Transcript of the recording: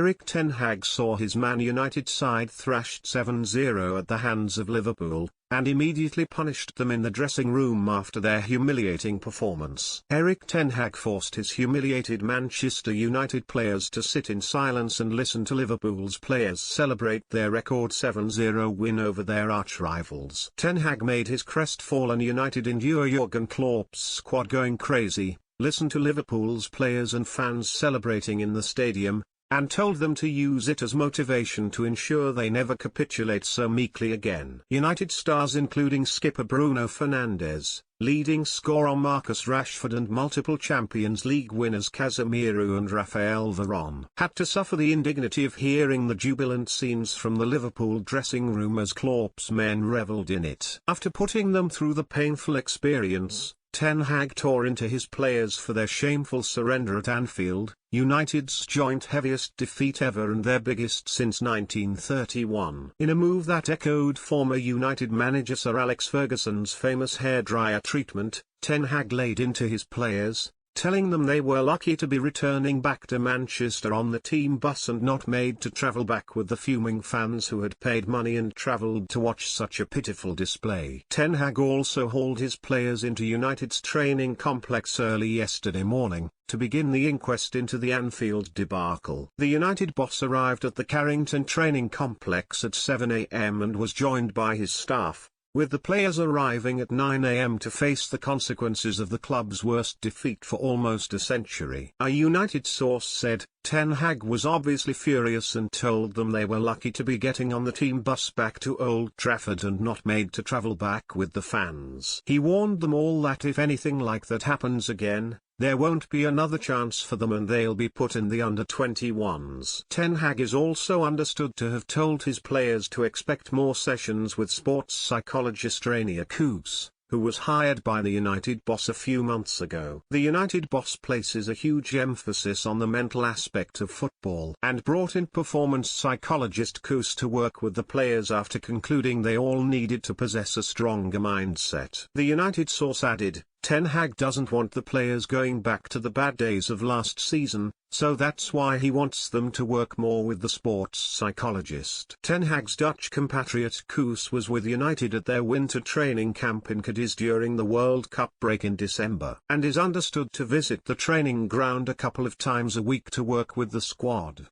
Erik Ten Hag saw his Man United side thrashed 7-0 at the hands of Liverpool, and immediately punished them in the dressing room after their humiliating performance. Erik Ten Hag forced his humiliated Manchester United players to sit in silence and listen to Liverpool's players celebrate their record 7-0 win over their arch-rivals. Ten Hag made his crestfallen United endure Jurgen Klopp's squad going crazy, listen to Liverpool's players and fans celebrating in the stadium, and told them to use it as motivation to ensure they never capitulate so meekly again. United stars including skipper Bruno Fernandes, leading scorer Marcus Rashford and multiple Champions League winners Casemiro and Raphael Varane had to suffer the indignity of hearing the jubilant scenes from the Liverpool dressing room as Klopp's men revelled in it. After putting them through the painful experience, Ten Hag tore into his players for their shameful surrender at Anfield, United's joint heaviest defeat ever and their biggest since 1931. In a move that echoed former United manager Sir Alex Ferguson's famous hairdryer treatment, Ten Hag laid into his players, telling them they were lucky to be returning back to Manchester on the team bus and not made to travel back with the fuming fans who had paid money and travelled to watch such a pitiful display. Ten Hag also hauled his players into United's training complex early yesterday morning, to begin the inquest into the Anfield debacle. The United boss arrived at the Carrington training complex at 7 a.m. and was joined by his staff, with the players arriving at 9 a.m. to face the consequences of the club's worst defeat for almost a century. A United source said, Ten Hag was obviously furious and told them they were lucky to be getting on the team bus back to Old Trafford and not made to travel back with the fans. He warned them all that if anything like that happens again, there won't be another chance for them and they'll be put in the under-21s. Ten Hag is also understood to have told his players to expect more sessions with sports psychologist Erik, who was hired by the United boss a few months ago. The United boss places a huge emphasis on the mental aspect of football and brought in performance psychologist Koos to work with the players after concluding they all needed to possess a stronger mindset. The United source added, Ten Hag doesn't want the players going back to the bad days of last season, so that's why he wants them to work more with the sports psychologist. Ten Hag's Dutch compatriot Koos was with United at their winter training camp in Cadiz during the World Cup break in December, and is understood to visit the training ground a couple of times a week to work with the squad.